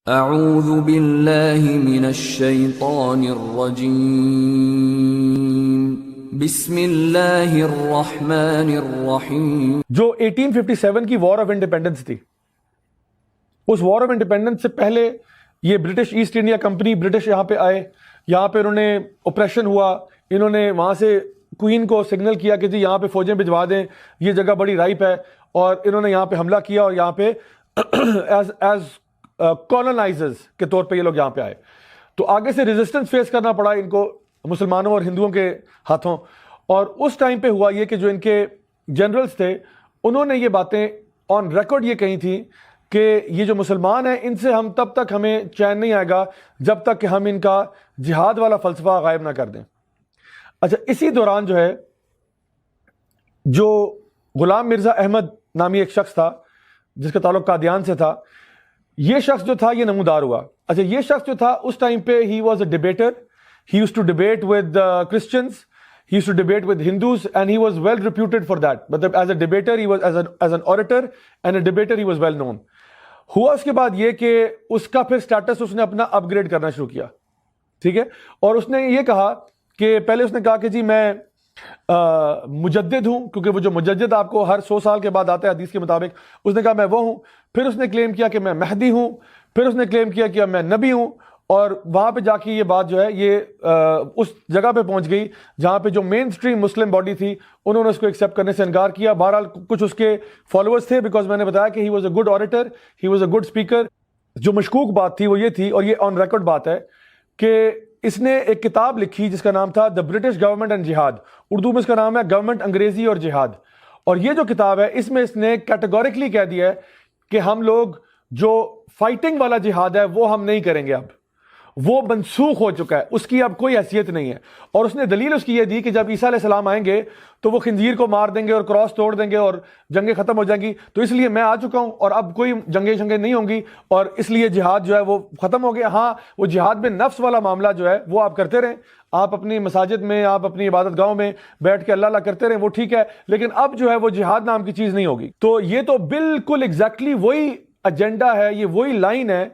اعوذ باللہ من الشیطان الرجیم، بسم اللہ الرحمن الرحیم۔ جو 1857 کی وار آف انڈیپینڈنس تھی، اس وار آف انڈیپینڈنس سے پہلے یہ British East India company, British یہاں پہ آئے، یہاں پہ انہوں نے اوپریشن ہوا، انہوں نے وہاں سے کوئین کو سگنل کیا کہ جی یہاں پہ فوجیں بھجوا دیں، یہ جگہ بڑی رائپ ہے، اور انہوں نے یہاں پہ حملہ کیا، اور یہاں پہ ایز کالونائزرز کے طور پہ یہ لوگ یہاں پہ آئے۔ تو آگے سے ریزسٹنس فیس کرنا پڑا ان کو مسلمانوں اور ہندوؤں کے ہاتھوں، اور اس ٹائم پہ ہوا یہ کہ جو ان کے جنرلز تھے انہوں نے یہ باتیں آن ریکارڈ یہ کہی تھیں کہ یہ جو مسلمان ہیں ان سے تب تک ہمیں چین نہیں آئے گا جب تک کہ ہم ان کا جہاد والا فلسفہ غائب نہ کر دیں۔ اچھا، اسی دوران جو ہے جو غلام مرزا احمد نامی ایک شخص تھا جس کا تعلق قادیان سے تھا، یہ شخص جو تھا یہ نمودار ہوا۔ اچھا، یہ شخص جو تھا اس ٹائم پہ he was a debater, he used to debate with Christians, he used to debate with Hindus, and he was well reputed for that. But as a debater, he was as an orator and a debater, he was well known. ہوا اس کے بعد یہ کہ اس کا پھر status اس نے اپنا اپ grade کرنا شروع کیا، ٹھیک ہے، اور اس نے یہ کہا کہ پہلے اس نے کہا کہ جی میں مجدد ہوں، کیونکہ وہ جو مجدد آپ کو ہر 100 سال کے بعد آتا ہے حدیث کے مطابق، اس نے کہا میں وہ ہوں۔ پھر اس نے کلیم کیا کہ میں مہدی ہوں، پھر اس نے کلیم کیا کہ میں نبی ہوں، اور وہاں پہ جا کے یہ بات جو ہے یہ اس جگہ پہ پہنچ گئی جہاں پہ جو مین سٹریم مسلم باڈی تھی انہوں نے اس کو ایکسیپٹ کرنے سے انکار کیا۔ بہرحال کچھ اس کے فالوورز تھے، بیکاز میں نے بتایا کہ he was a good orator, he was a good speaker. جو مشکوک بات تھی وہ یہ تھی، اور یہ آن ریکارڈ بات ہے، کہ اس نے ایک کتاب لکھی جس کا نام تھا دا برٹش گورنمنٹ اینڈ جہاد، اردو میں اس کا نام ہے گورنمنٹ انگریزی اور جہاد۔ اور یہ جو کتاب ہے اس میں اس نے کیٹیگوریکلی کہہ دیا ہے کہ ہم لوگ جو فائٹنگ والا جہاد ہے وہ ہم نہیں کریں گے، اب وہ منسوخ ہو چکا ہے، اس کی اب کوئی حیثیت نہیں ہے۔ اور اس نے دلیل اس کی یہ دی کہ جب عیسیٰ علیہ السلام آئیں گے تو وہ خنزیر کو مار دیں گے اور کراس توڑ دیں گے اور جنگیں ختم ہو جائیں گی، تو اس لیے میں آ چکا ہوں اور اب کوئی جنگیں نہیں ہوں گی، اور اس لیے جہاد جو ہے وہ ختم ہو گیا۔ ہاں، وہ جہاد میں نفس والا معاملہ جو ہے وہ آپ کرتے رہیں، آپ اپنی مساجد میں، آپ اپنی عبادت گاہوں میں بیٹھ کے اللہ اللہ کرتے رہیں، وہ ٹھیک ہے، لیکن اب جو ہے وہ جہاد نام کی چیز نہیں ہوگی۔ تو یہ تو بالکل ایگزیکٹلی وہی ایجنڈا ہے، یہ وہی لائن ہے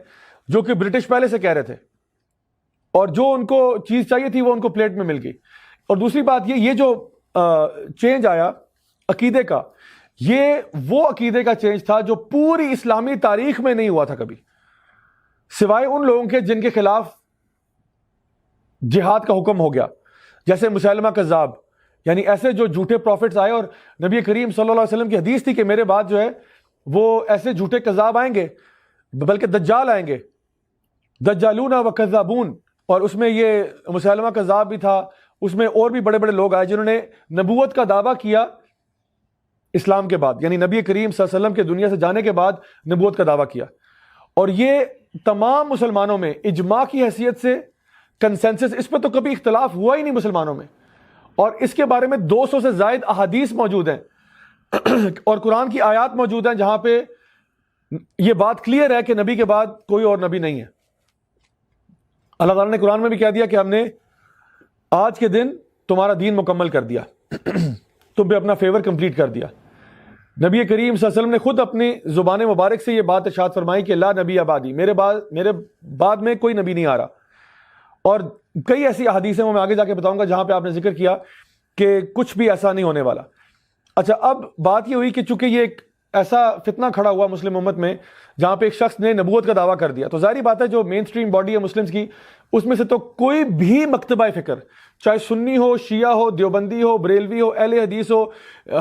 جو کہ برٹش پہلے سے کہہ رہے تھے، اور جو ان کو چیز چاہیے تھی وہ ان کو پلیٹ میں مل گئی۔ اور دوسری بات یہ جو چینج آیا عقیدے کا، یہ وہ عقیدے کا چینج تھا جو پوری اسلامی تاریخ میں نہیں ہوا تھا کبھی، سوائے ان لوگوں کے جن کے خلاف جہاد کا حکم ہو گیا، جیسے مسیلمہ کذاب، یعنی ایسے جو جھوٹے پروفٹس آئے، اور نبی کریم صلی اللہ علیہ وسلم کی حدیث تھی کہ میرے بعد جو ہے وہ ایسے جھوٹے کذاب آئیں گے، بلکہ دجال آئیں گے، دجالون و کذابون، اور اس میں یہ مسیلمہ کذاب بھی تھا، اس میں اور بھی بڑے بڑے لوگ آئے جنہوں نے نبوت کا دعویٰ کیا اسلام کے بعد، یعنی نبی کریم صلی اللہ علیہ وسلم کے دنیا سے جانے کے بعد نبوت کا دعویٰ کیا۔ اور یہ تمام مسلمانوں میں اجماع کی حیثیت سے کنسنسس، اس پہ تو کبھی اختلاف ہوا ہی نہیں مسلمانوں میں، اور اس کے بارے میں 200 سے زائد احادیث موجود ہیں اور قرآن کی آیات موجود ہیں جہاں پہ یہ بات کلیئر ہے کہ نبی کے بعد کوئی اور نبی نہیں ہے۔ اللہ تعالیٰ نے قرآن میں بھی کہہ دیا کہ ہم نے آج کے دن تمہارا دین مکمل کر دیا، تم پہ اپنا فیور کمپلیٹ کر دیا۔ نبی کریم صلی اللہ علیہ وسلم نے خود اپنی زبان مبارک سے یہ بات ارشاد فرمائی کہ لا نبی آبادی، میرے بعد میں کوئی نبی نہیں آ رہا۔ اور کئی ایسی احادیث ہیں، وہ میں آگے جا کے بتاؤں گا، جہاں پہ آپ نے ذکر کیا کہ کچھ بھی ایسا نہیں ہونے والا۔ اچھا، اب بات یہ ہوئی کہ چونکہ یہ ایک ایسا فتنہ کھڑا ہوا مسلم امت میں جہاں پہ ایک شخص نے نبوت کا دعویٰ کر دیا، تو ظاہری بات ہے جو مین سٹریم باڈی ہے مسلمز کی، اس میں سے تو کوئی بھی مکتبہ فکر، چاہے سنی ہو، شیعہ ہو، دیوبندی ہو، بریلوی ہو، اہل حدیث ہو،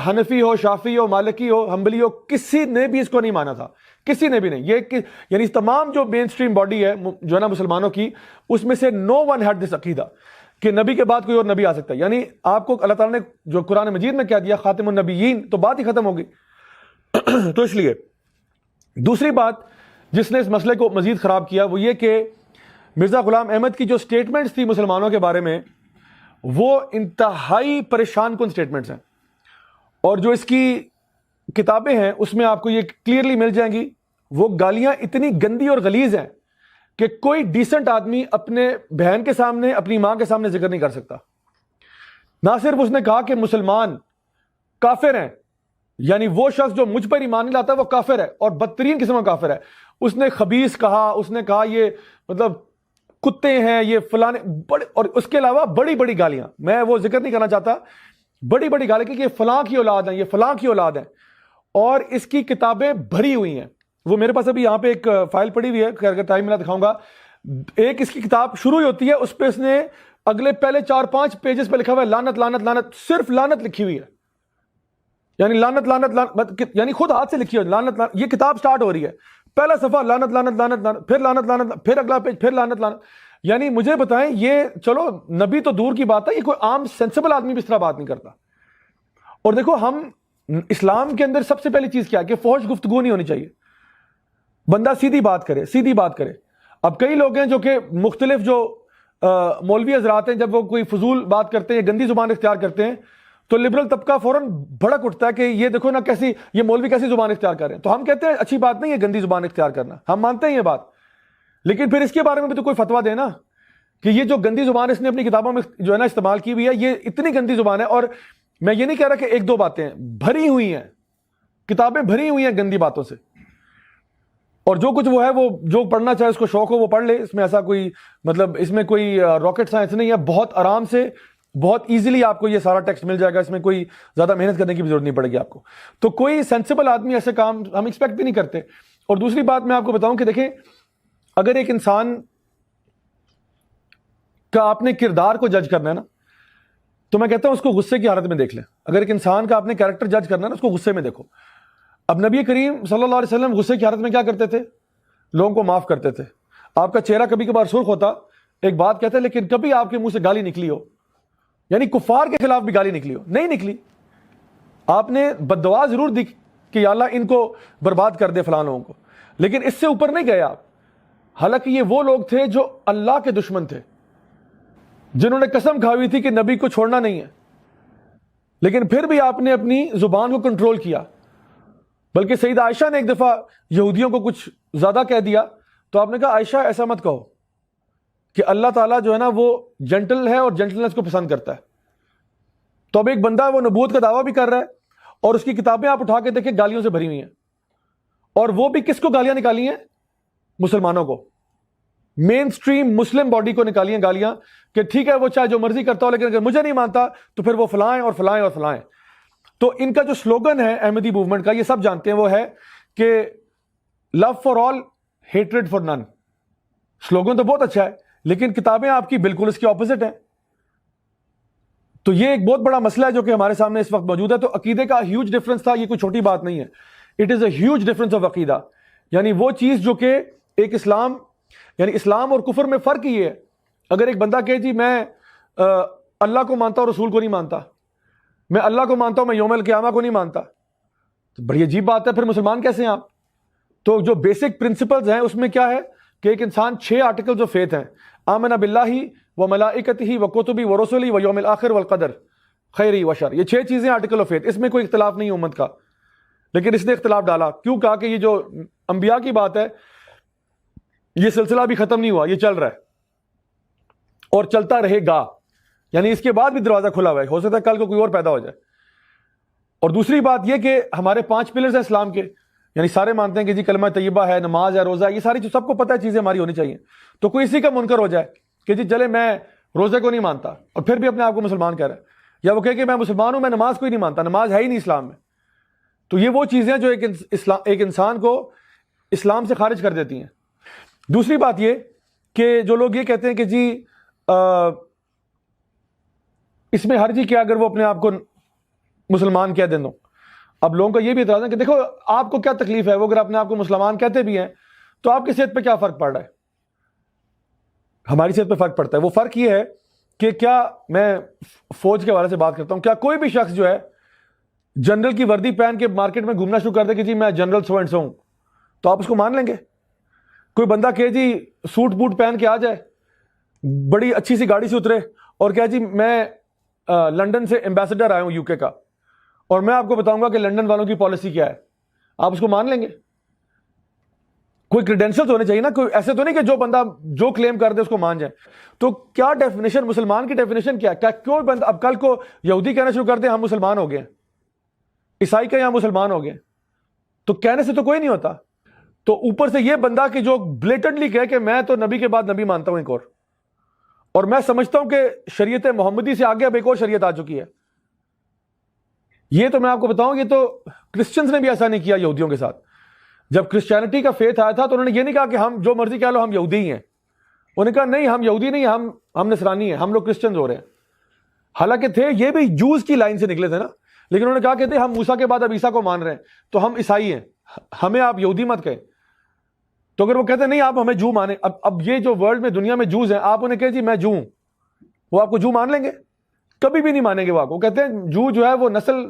حنفی ہو، شافعی ہو، مالکی ہو، حنبلی ہو، کسی نے بھی اس کو نہیں مانا تھا، کسی نے بھی نہیں۔ یہ یعنی تمام جو مین سٹریم باڈی ہے جو ہے نا مسلمانوں کی، اس میں سے نو ون ہیڈ دس عقیدہ کہ نبی کے بعد کوئی اور نبی آ سکتا ہے۔ یعنی آپ کو اللہ تعالیٰ نے جو قرآن مجید میں کہہ دیا خاتم النبیین، تو بات ہی ختم ہو گئی۔ تو اس لیے دوسری بات جس نے اس مسئلے کو مزید خراب کیا وہ یہ کہ مرزا غلام احمد کی جو سٹیٹمنٹس تھی مسلمانوں کے بارے میں، وہ انتہائی پریشان کن سٹیٹمنٹس ہیں، اور جو اس کی کتابیں ہیں اس میں آپ کو یہ کلیئرلی مل جائیں گی۔ وہ گالیاں اتنی گندی اور غلیظ ہیں کہ کوئی ڈیسنٹ آدمی اپنے بہن کے سامنے، اپنی ماں کے سامنے ذکر نہیں کر سکتا۔ نہ صرف اس نے کہا کہ مسلمان کافر ہیں، یعنی وہ شخص جو مجھ پر ایمان نہیں لاتا وہ کافر ہے، اور بدترین قسم کا کافر ہے، اس نے خبیث کہا, اس نے کہا یہ مطلب کتے ہیں, یہ فلانے بڑے, اور اس کے علاوہ بڑی بڑی گالیاں, میں وہ ذکر نہیں کرنا چاہتا, بڑی بڑی گالیاں کہ یہ فلاں کی اولاد ہیں, یہ فلاں کی اولاد ہیں, اور اس کی کتابیں بھری ہوئی ہیں. وہ میرے پاس ابھی یہاں پہ ایک فائل پڑی ہوئی ہے, اگر ٹائم ملا دکھاؤں گا. ایک اس کی کتاب شروع ہوتی ہے, اس پہ اس نے اگلے پہلے 4-5 پیجز پہ لکھا ہوا ہے لعنت لعنت لعنت, صرف لعنت لکھی ہوئی ہے, یعنی لعنت لعنت لعنت, یعنی خود ہاتھ سے لکھی ہوئی لعنت لعنت. یہ کتاب سٹارٹ ہو رہی ہے, پہلا صفحہ لعنت لعنت لعنت لعنت, پھر لعنت لعنت, پھر اگلا پیج, پھر لعنت لعنت. یعنی مجھے بتائیں, یہ چلو نبی تو دور کی بات ہے, یہ کوئی عام سینسیبل آدمی بھی اس طرح بات نہیں کرتا. اور دیکھو ہم اسلام کے اندر سب سے پہلی چیز کیا کہ فحش گفتگو نہیں ہونی چاہیے, بندہ سیدھی بات کرے, سیدھی بات کرے. اب کئی لوگ ہیں جو کہ مختلف جو مولوی حضرات ہیں, جب وہ کوئی فضول بات کرتے ہیں, گندی زبان اختیار کرتے ہیں, تو لبرل طبقہ فوراً بھڑک اٹھتا ہے کہ یہ دیکھو نا کیسی, یہ مولوی کیسی زبان اختیار کر رہے ہیں. تو ہم کہتے ہیں اچھی بات نہیں ہے گندی زبان اختیار کرنا, ہم مانتے ہیں یہ بات, لیکن پھر اس کے بارے میں بھی تو کوئی فتویٰ دینا کہ یہ جو گندی زبان اس نے اپنی کتابوں میں جو ہے نا استعمال کی ہوئی ہے, یہ اتنی گندی زبان ہے. اور میں یہ نہیں کہہ رہا کہ 1-2 باتیں ہیں, بھری ہوئی ہیں کتابیں, بھری ہوئی ہیں گندی باتوں سے. اور جو کچھ وہ ہے, وہ جو پڑھنا چاہے اس کو شوق ہو وہ پڑھ لے, اس میں ایسا کوئی مطلب اس میں کوئی راکٹ سائنس نہیں ہے. بہت آرام سے, بہت ایزیلی آپ کو یہ سارا ٹیکسٹ مل جائے گا, اس میں کوئی زیادہ محنت کرنے کی بھی ضرورت نہیں پڑے گی آپ کو. تو کوئی سینسیبل آدمی ایسے کام ہم ایکسپیکٹ بھی نہیں کرتے. اور دوسری بات میں آپ کو بتاؤں کہ دیکھیں, اگر ایک انسان کا آپ نے کردار کو جج کرنا ہے نا, تو میں کہتا ہوں اس کو غصے کی حالت میں دیکھ لیں. اگر ایک انسان کا آپ نے کیریکٹر جج کرنا ہے نا, اس کو غصے میں دیکھو. اب نبی کریم صلی اللہ علیہ وسلم غصے کی حالت میں کیا کرتے تھے؟ لوگوں کو معاف کرتے تھے. آپ کا چہرہ کبھی کبھار سرخ ہوتا, ایک بات کہتے ہیں, لیکن کبھی آپ کے منہ سے گالی نکلی ہو, یعنی کفار کے خلاف بھی گالی نکلی ہو؟ نہیں نکلی. آپ نے بد دعا ضرور دی کہ یا اللہ ان کو برباد کر دے فلاں لوگوں کو, لیکن اس سے اوپر نہیں گئے آپ. حالانکہ یہ وہ لوگ تھے جو اللہ کے دشمن تھے, جنہوں نے قسم کھائی ہوئی تھی کہ نبی کو چھوڑنا نہیں ہے, لیکن پھر بھی آپ نے اپنی زبان کو کنٹرول کیا. بلکہ سیدہ عائشہ نے ایک دفعہ یہودیوں کو کچھ زیادہ کہہ دیا, تو آپ نے کہا عائشہ ایسا مت کہو, کہ اللہ تعالیٰ جو ہے نا وہ جنٹل ہے اور جنٹلنس کو پسند کرتا ہے. تو اب ایک بندہ وہ نبوت کا دعویٰ بھی کر رہا ہے, اور اس کی کتابیں آپ اٹھا کے دیکھیں گالیوں سے بھری ہوئی ہیں, اور وہ بھی کس کو گالیاں نکالی ہیں؟ مسلمانوں کو, مین سٹریم مسلم باڈی کو نکالی ہیں گالیاں, کہ ٹھیک ہے وہ چاہے جو مرضی کرتا ہو, لیکن اگر مجھے نہیں مانتا تو پھر وہ فلائیں اور فلائیں اور فلائیں. تو ان کا جو سلوگن ہے احمدی موومنٹ کا, یہ سب جانتے ہیں, وہ ہے کہ love for all hatred for none. Slogan تو بہت اچھا ہے, لیکن کتابیں آپ کی بالکل اس کے اپوزٹ ہیں. تو یہ ایک بہت بڑا مسئلہ ہے جو کہ ہمارے سامنے اس وقت موجود ہے. تو عقیدے کا ہیوج ڈفرنس تھا, یہ کوئی چھوٹی بات نہیں ہے. It is a huge difference of عقیدہ, یعنی وہ چیز جو کہ ایک اسلام, یعنی اسلام اور کفر میں فرق یہ ہے. اگر ایک بندہ کہے جی میں اللہ کو مانتا ہوں رسول کو نہیں مانتا, میں اللہ کو مانتا ہوں میں یوم القیامہ کو نہیں مانتا, تو بڑی عجیب بات ہے, پھر مسلمان کیسے ہیں آپ؟ تو جو بیسک پرنسپلز ہیں اس میں کیا ہے کہ ایک انسان 6 آرٹیکلز آف فیتھ ہیں, آمن باللہ و ملائکتہ و کتبہ و رسلہ و یوم الآخر والقدر خیرہ و شر. یہ 6 چیزیں آرٹیکل آف فیتھ, اس میں کوئی اختلاف نہیں ہے امت کا. لیکن اس نے اختلاف ڈالا, کیوں؟ کہا کہ یہ جو انبیاء کی بات ہے یہ سلسلہ بھی ختم نہیں ہوا, یہ چل رہا ہے اور چلتا رہے گا, یعنی اس کے بعد بھی دروازہ کھلا ہوا ہے, ہو سکتا ہے کل کو کوئی اور پیدا ہو جائے. اور دوسری بات یہ کہ ہمارے 5 پلرز ہیں اسلام کے, یعنی سارے مانتے ہیں کہ جی کلمہ طیبہ ہے, نماز ہے, روزہ ہے, یہ ساری سب کو پتہ ہے چیزیں ہماری ہونی چاہیے. تو کوئی اسی کا منکر ہو جائے کہ جی چلے میں روزے کو نہیں مانتا اور پھر بھی اپنے آپ کو مسلمان کہہ رہا ہے, یا وہ کہے کہ میں مسلمان ہوں, میں نماز کو ہی نہیں مانتا, نماز ہے ہی نہیں اسلام میں. تو یہ وہ چیزیں جو ایک انسان کو اسلام سے خارج کر دیتی ہیں. دوسری بات یہ کہ جو لوگ یہ کہتے ہیں کہ جی اس میں حرج کیا اگر وہ اپنے آپ کو مسلمان کہہ دیں. دو اب لوگوں کا یہ بھی اعتراض ہے کہ دیکھو آپ کو کیا تکلیف ہے, وہ اگر اپنے آپ کو مسلمان کہتے بھی ہیں تو آپ کی صحت پہ کیا فرق پڑ رہا ہے؟ ہماری صحت پہ فرق پڑتا ہے. وہ فرق یہ ہے کہ کیا, میں فوج کے حوالے سے بات کرتا ہوں, کیا کوئی بھی شخص جو ہے جنرل کی وردی پہن کے مارکیٹ میں گھومنا شروع کر دے کہ جی میں جنرل سو اینڈ سو ہوں, تو آپ اس کو مان لیں گے؟ کوئی بندہ کہ جی سوٹ بوٹ پہن کے آ جائے, بڑی اچھی سی گاڑی سے اترے اور کہا جی میں لنڈن سے ایمبیسڈر آیا ہوں یو کے کا, اور میں آپ کو بتاؤں گا کہ لنڈن والوں کی پالیسی کیا ہے, آپ اس کو مان لیں گے؟ کوئی کریڈینشلز ہونے چاہیے نا, کوئی ایسے تو نہیں کہ جو بندہ جو کلیم کر دے اس کو مان جائے. تو کیا ڈیفینیشن, مسلمان کی ڈیفینیشن کیا ہے؟ کیوں بندہ اب کل کو یہودی کہنا شروع کر دے ہم مسلمان ہو گئے, عیسائی کہ یہاں مسلمان ہو گئے, تو کہنے سے تو کوئی نہیں ہوتا. تو اوپر سے یہ بندہ کہ جو بلیٹنٹلی کہے کہ میں تو نبی کے بعد نبی مانتا ہوں ایک اور میں سمجھتا ہوں کہ شریعت محمدی سے آگے اب ایک اور شریعت آ چکی ہے. یہ تو میں آپ کو بتاؤں, یہ تو کرسچنز نے بھی ایسا نہیں کیا یہودیوں کے ساتھ. جب کرسچینٹی کا فیتھ آیا تھا تو انہوں نے یہ نہیں کہا کہ ہم جو مرضی کہہ لو ہم یہودی ہی ہیں. انہوں نے کہا نہیں, ہم یہودی نہیں, ہم نصرانی ہیں, ہم لوگ کرسچنز ہو رہے ہیں. حالانکہ تھے یہ بھی جوز کی لائن سے نکلے تھے نا, لیکن انہوں نے کہا کہ ہم موسیٰ کے بعد اب عیسیٰ کو مان رہے ہیں تو ہم عیسائی ہیں, ہمیں آپ یہودی مت کہیں. تو اگر وہ کہتے ہیں نہیں آپ ہمیں جو مانیں, اب یہ جو ورلڈ میں دنیا میں جوز ہیں, آپ انہیں کہیں جی میں جو ہوں, وہ آپ کو جو مان لیں گے؟ کبھی بھی نہیں مانیں گے. وہ کہتے ہیں جو ہے وہ نسل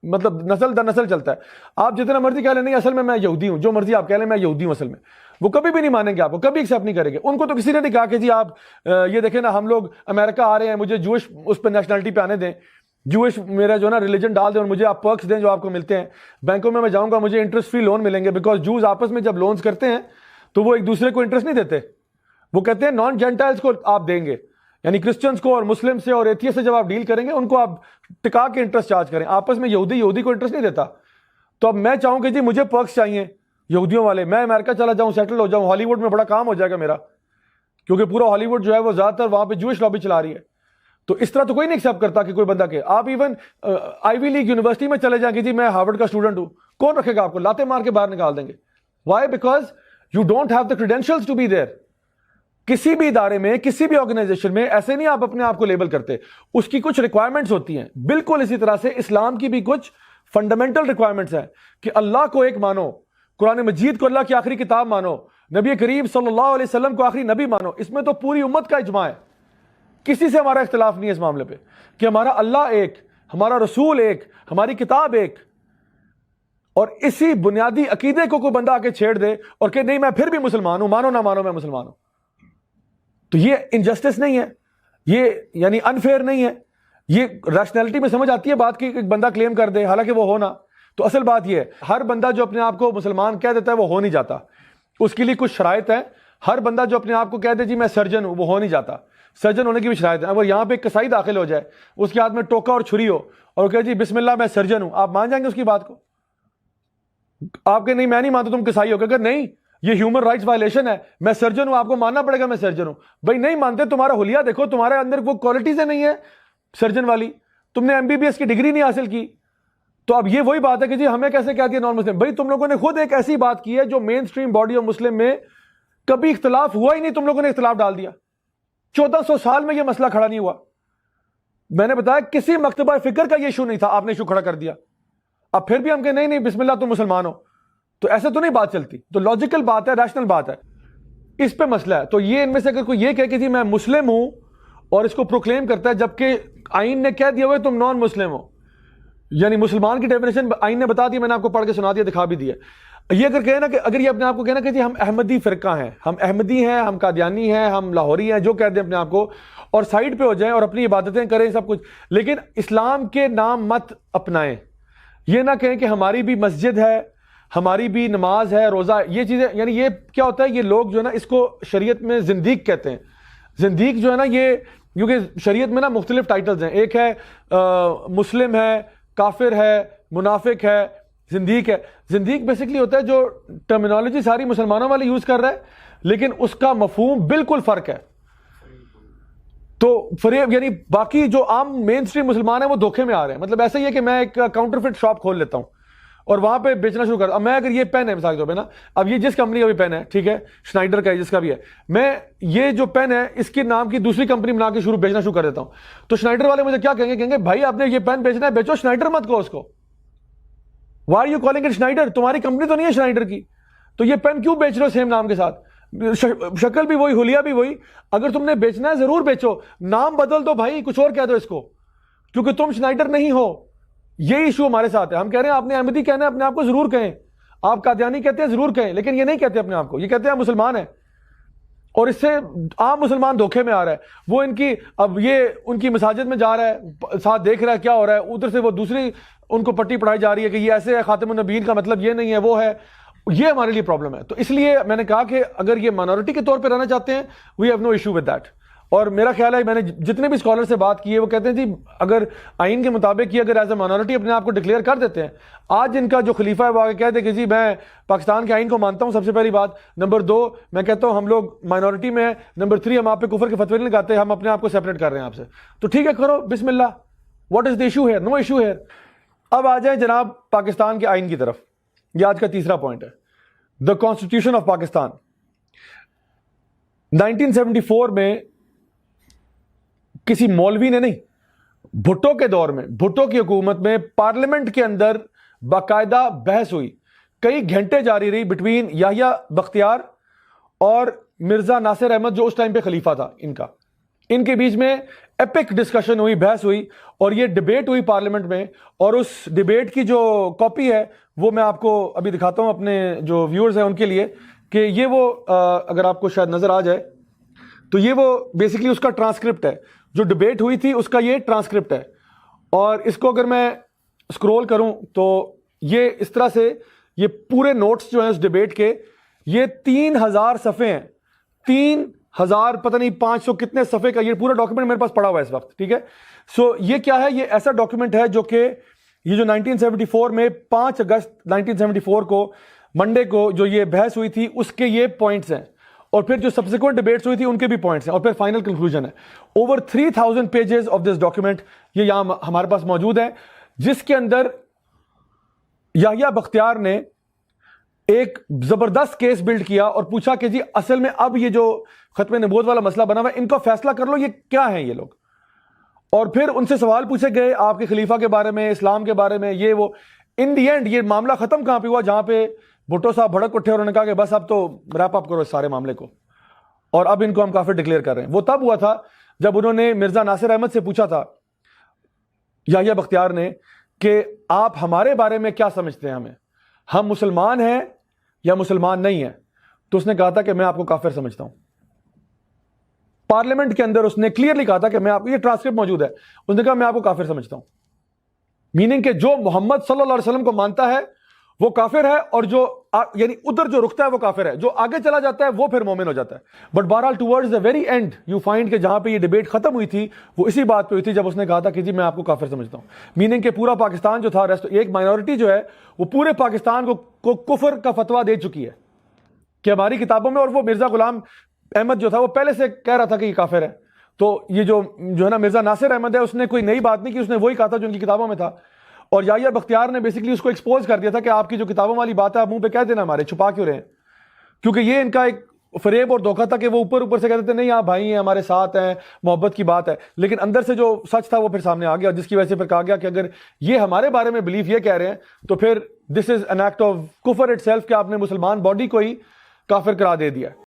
در نسل چلتا ہے. آپ جتنا مرضی کہہ لیں نہیں اصل میں یہودی ہوں, جو مرضی آپ کہہ لیں میں یہودی ہوں اصل میں, وہ کبھی بھی نہیں مانیں گے, آپ کو کبھی ایکسیپٹ نہیں کریں گے. ان کو تو کسی نے نہیں کہا کہ جی آپ یہ دیکھیں نا ہم لوگ امریکہ آ رہے ہیں, مجھے جوش اس پہ نیشنلٹی پہ آنے دیں, جوش میرا جو نا ریلیجن ڈال دیں اور مجھے آپ پرکس دیں جو آپ کو ملتے ہیں. بینکوں میں جاؤں گا مجھے انٹرسٹ فری لون ملیں گے, بیکاز جوز آپس میں جب لونز کرتے ہیں تو وہ ایک دوسرے کو انٹرسٹ نہیں دیتے. وہ کہتے ہیں نان جینٹائلز کو آپ دیں گے, یعنی کرسچنز کو اور مسلم سے اور ایتھیسٹ سے جب آپ ڈیل کریں گے ان کو آپ ٹکا کے انٹرسٹ چارج کریں. آپس میں یہودی کو انٹرسٹ نہیں دیتا. تو اب میں چاہوں کہ جی مجھے پرکس چاہیے یہودیوں والے, میں امریکہ چلا جاؤں, سیٹل ہو جاؤں, ہالی ووڈ میں بڑا کام ہو جائے گا میرا, کیونکہ پورا ہالی ووڈ جو ہے وہ زیادہ تر وہاں پہ جوش لابی چلا رہی ہے. تو اس طرح تو کوئی نہیں ایکسیپٹ کرتا کہ کوئی بندہ کہ آپ even Ivy league university میں چلے جائیں کہ جی میں ہارورڈ کا اسٹوڈنٹ ہوں, کون رکھے گا آپ کو؟ لاتے مار کے باہر نکال دیں گے. Why? Because you don't have the credentials to be there. کسی بھی ادارے میں, کسی بھی آرگنائزیشن میں ایسے نہیں آپ اپنے آپ کو لیبل کرتے, اس کی کچھ ریکوائرمنٹس ہوتی ہیں. بالکل اسی طرح سے اسلام کی بھی کچھ فنڈامنٹل ریکوائرمنٹس ہیں کہ اللہ کو ایک مانو, قرآن مجید کو اللہ کی آخری کتاب مانو, نبی کریم صلی اللہ علیہ وسلم کو آخری نبی مانو. اس میں تو پوری امت کا اجماع ہے, کسی سے ہمارا اختلاف نہیں ہے اس معاملے پہ کہ ہمارا اللہ ایک, ہمارا رسول ایک, ہماری کتاب ایک. اور اسی بنیادی عقیدے کو کوئی بندہ آ کے چھیڑ دے اور کہ نہیں میں پھر بھی مسلمان ہوں, مانو نہ مانو میں مسلمان ہوں, تو یہ انجسٹس نہیں ہے, یہ یعنی انفیئر نہیں ہے. یہ ریشنلٹی میں سمجھ آتی ہے بات کہ ایک بندہ کلیم کر دے حالانکہ وہ ہونا. تو اصل بات یہ ہے ہر بندہ جو اپنے آپ کو مسلمان کہہ دیتا ہے وہ ہو نہیں جاتا, اس کے لیے کچھ شرائط ہیں. ہر بندہ جو اپنے آپ کو کہہ دے جی میں سرجن ہوں وہ ہو نہیں جاتا, سرجن ہونے کی بھی شرائط ہے. اگر یہاں پہ ایک کسائی داخل ہو جائے, اس کے ہاتھ میں ٹوکا اور چھری ہو اور کہے جی بسم اللہ میں سرجن ہوں, آپ مان جائیں گے اس کی بات کو؟ آپ کہ نہیں میں نہیں مانتا تم کسائی ہو, کہ اگر نہیں یہ ہیومن رائٹس وائلیشن ہے, میں سرجن ہوں, آپ کو ماننا پڑے گا میں سرجن ہوں. بھائی نہیں مانتے, تمہارا حلیہ دیکھو, تمہارے اندر وہ کوالٹیز نہیں ہے سرجن والی, تم نے MBBS کی ڈگری نہیں حاصل کی. تو اب یہ وہی بات ہے کہ جی ہمیں کیسے کہہ دیا نان مسلم. بھائی تم لوگوں نے خود ایک ایسی بات کی ہے جو مین سٹریم باڈی آف مسلم میں کبھی اختلاف ہوا ہی نہیں, تم لوگوں نے اختلاف ڈال دیا. 1400 سال میں یہ مسئلہ کھڑا نہیں ہوا. میں نے بتایا کسی مکتبہ فکر کا یہ ایشو نہیں تھا, آپ نے ایشو کھڑا کر دیا. اب پھر بھی ہم کہ نہیں بسم اللہ تم مسلمان ہو, تو ایسے تو نہیں بات چلتی. تو لاجیکل بات ہے, ریشنل بات ہے, اس پہ مسئلہ ہے. تو یہ ان میں سے اگر کوئی یہ کہے کہ جی میں مسلم ہوں اور اس کو پروکلیم کرتا ہے جبکہ آئین نے کہہ دیا ہوئے تم نان مسلم ہو, یعنی مسلمان کی ڈیفینیشن آئین نے بتا دی, میں نے آپ کو پڑھ کے سنا دیا, دکھا بھی دیا. یہ اگر کہے نا کہ اگر یہ اپنے آپ کو کہنا کہ جی ہم احمدی فرقہ ہیں, ہم احمدی ہیں, ہم قادیانی ہیں, ہم لاہوری ہیں, جو کہہ دیں اپنے آپ کو, اور سائڈ پہ ہو جائیں اور اپنی عبادتیں کریں سب کچھ, لیکن اسلام کے نام مت اپنائیں. یہ نہ کہیں کہ ہماری بھی مسجد ہے, ہماری بھی نماز ہے, روزہ, یہ چیزیں. یعنی یہ کیا ہوتا ہے, یہ لوگ جو ہے نا اس کو شریعت میں زندیق کہتے ہیں. زندیق جو ہے نا یہ, کیونکہ شریعت میں نا مختلف ٹائٹلز ہیں, ایک ہے مسلم ہے, کافر ہے, منافق ہے, زندیق ہے. زندیق بیسکلی ہوتا ہے جو ٹرمینالوجی ساری مسلمانوں والی یوز کر رہا ہے لیکن اس کا مفہوم بالکل فرق ہے. تو فریب یعنی باقی جو عام مین سٹریم مسلمان ہیں وہ دھوکے میں آ رہے ہیں. مطلب ایسا ہی ہے کہ میں ایک کاؤنٹر فٹ شاپ کھول لیتا ہوں اور وہاں پہ بیچنا شروع کرتا ہوں. میں اگر یہ پین ہے مثال کے طور پہ نا, اب یہ جس کمپنی کا بھی پین ہے, ٹھیک ہے, شنائڈر کا ہے, جس کا بھی ہے, میں یہ جو پین ہے اس کے نام کی دوسری کمپنی بنا کے بیچنا شروع کر دیتا ہوں. تو شنائڈر والے مجھے کیا کہیں گے بھائی آپ نے یہ پین بیچنا ہے, بیچو, شنائڈر مت کہو اس کو. Why you calling it Schneider? تمہاری کمپنی تو نہیں ہے شنائڈر کی, تو یہ پین کیوں بیچ رہے ہو سیم نام کے ساتھ؟ شکل بھی وہی, حلیہ بھی وہی. اگر تم نے بیچنا ہے ضرور بیچو, نام بدل دو بھائی, کچھ اور کہہ دو اس کو, کیونکہ تم شنائڈر نہیں ہو. یہ ایشو ہمارے ساتھ ہے. ہم کہہ رہے ہیں آپ نے احمدی کہنا ہے اپنے آپ کو ضرور کہیں, آپ قادیانی کہتے ہیں ضرور کہیں, لیکن یہ نہیں کہتے اپنے آپ کو, یہ کہتے ہیں مسلمان ہیں. اور اس سے عام مسلمان دھوکے میں آ رہا ہے. وہ ان کی اب یہ ان کی مساجد میں جا رہا ہے, ساتھ دیکھ رہا ہے کیا ہو رہا ہے, ادھر سے وہ دوسری ان کو پٹی پڑھائی جا رہی ہے کہ یہ ایسے ہے, خاتم النبیین کا مطلب یہ نہیں ہے, وہ ہے. یہ ہمارے لیے پرابلم ہے. تو اس لیے میں نے کہا کہ اگر یہ مائنورٹی کے طور پہ رہنا چاہتے ہیں, we have no issue with that. اور میرا خیال ہے میں نے جتنے بھی اسکالر سے بات کی ہے وہ کہتے ہیں جی اگر آئین کے مطابق یہ اگر ایز اے مائنورٹی اپنے آپ کو ڈکلیئر کر دیتے ہیں, آج ان کا جو خلیفہ ہے وہ آگے کہتے ہیں کہ جی میں پاکستان کے آئین کو مانتا ہوں, سب سے پہلی بات. نمبر 2 میں کہتا ہوں ہم لوگ مائنورٹی میں ہیں. نمبر 3 ہم آپ پہ کفر کے فتوے نہیں لگاتے, ہم اپنے آپ کو سیپریٹ کر رہے ہیں آپ سے. تو ٹھیک ہے کرو, بسم اللہ, what is the issue here? No issue here. اب آ جائیں جناب پاکستان کے آئین کی طرف. یہ آج کا تیسرا پوائنٹ ہے, دا کانسٹیٹیوشن آف پاکستان. 1974 میں کسی مولوی نے نہیں, بھٹو کے دور میں, بھٹو کی حکومت میں پارلیمنٹ کے اندر باقاعدہ بحث ہوئی, کئی گھنٹے جاری رہی بٹوین یحییٰ بختیار اور مرزا ناصر احمد جو اس ٹائم پہ خلیفہ تھا ان کے بیچ میں ایپک ڈسکشن ہوئی, بحث ہوئی, اور یہ ڈیبیٹ ہوئی پارلیمنٹ میں. اور اس ڈیبیٹ کی جو کاپی ہے وہ میں آپ کو ابھی دکھاتا ہوں اپنے جو ویورز ہیں ان کے لیے, کہ یہ وہ اگر آپ کو شاید نظر آ جائے تو یہ وہ بیسیکلی اس کا ٹرانسکرپٹ ہے, جو ڈیبیٹ ہوئی تھی اس کا یہ ٹرانسکرپٹ ہے. اور اس کو اگر میں اسکرول کروں تو یہ اس طرح سے یہ پورے نوٹس جو ہیں اس ڈیبیٹ کے, یہ 3000 صفحے ہیں, 3000 پتہ نہیں 500 کتنے صفحے کا یہ پورا ڈاکیومنٹ میرے پاس پڑا ہوا ہے اس وقت. ٹھیک ہے, سو یہ کیا ہے, یہ ایسا ڈاکیومنٹ ہے جو کہ یہ جو 1974 میں 5 اگست 1974 کو منڈے کو جو یہ بحث ہوئی تھی اس کے یہ پوائنٹس ہیں, اور پھر جو سبسیکوینٹ ڈیبیٹس ہوئی تھی ان کے بھی پوائنٹس ہیں, اور پھر فائنل کنکلوژن ہے. Over 3000 pages of this document یہ یہاں ہمارے پاس موجود ہے, جس کے اندر یحییٰ بختیار نے ایک زبردست کیس بلڈ کیا اور پوچھا کہ جی اصل میں اب یہ جو ختم نبوت والا مسئلہ بنا ہوا ہے ان کا فیصلہ کر لو, یہ کیا ہیں یہ لوگ. اور پھر ان سے سوال پوچھے گئے آپ کے خلیفہ کے بارے میں, اسلام کے بارے میں, یہ وہ. ان دی اینڈ یہ معاملہ ختم کہاں پہ ہوا, جہاں پہ بھٹو صاحب بھڑک اٹھے اور انہوں نے کہا کہ بس اب تو ریپ اپ کرو اس سارے معاملے کو, اور اب ان کو ہم کافر ڈکلیئر کر رہے ہیں. وہ تب ہوا تھا جب انہوں نے مرزا ناصر احمد سے پوچھا تھا یحییٰ بختیار نے کہ آپ ہمارے بارے میں کیا سمجھتے ہیں, ہم مسلمان ہیں یا مسلمان نہیں ہیں. تو اس نے کہا تھا کہ میں آپ کو کافر سمجھتا ہوں. پارلیمنٹ کے اندر اس نے کلیئرلی کہا تھا کہ میں آپ کو, یہ ٹرانسکرپٹ موجود ہے, اس نے کہا میں آپ کو کافر سمجھتا ہوں. میننگ کہ جو محمد صلی اللہ علیہ وسلم کو مانتا ہے وہ کافر ہے, اور جو یعنی ادھر جو رکتا ہے وہ کافر ہے, جو آگے چلا جاتا ہے وہ پھر مومن ہو جاتا ہے. بٹ بہرحال towards the very and you find کہ جہاں پہ یہ ڈیبیٹ ختم ہوئی تھی وہ اسی بات پہ ہوئی تھی جب اس نے کہا تھا کہ جی میں آپ کو کافر سمجھتا ہوں. میننگ کہ پورا پاکستان جو تھا, ایک مائنورٹی جو ہے وہ پورے پاکستان کو کفر کا فتویٰ دے چکی ہے کہ ہماری کتابوں میں, اور وہ مرزا غلام احمد جو تھا وہ پہلے سے کہہ رہا تھا کہ یہ کافر ہے. تو یہ جو ہے نا مرزا ناصر احمد ہے, اس نے کوئی نئی بات نہیں کی, اس نے وہی کہا تھا جو ان کی کتابوں میں تھا. اور یحییٰ بختیار نے بیسیکلی اس کو ایکسپوز کر دیا تھا کہ آپ کی جو کتابوں والی بات ہے آپ منہ پہ کہہ دینا, ہمارے چھپا کیوں رہے ہیں. کیونکہ یہ ان کا ایک فریب اور دھوکہ تھا کہ وہ اوپر سے کہتے تھے نہیں آپ بھائی ہیں, ہمارے ساتھ ہیں, محبت کی بات ہے, لیکن اندر سے جو سچ تھا وہ پھر سامنے آ گیا, جس کی وجہ سے پھر کہا گیا کہ اگر یہ ہمارے بارے میں بلیف یہ کہہ رہے ہیں تو پھر دس از این ایکٹ آف کفر اٹ سیلف, کہ آپ نے مسلمان باڈی کو ہی کافر قرار دے دیا.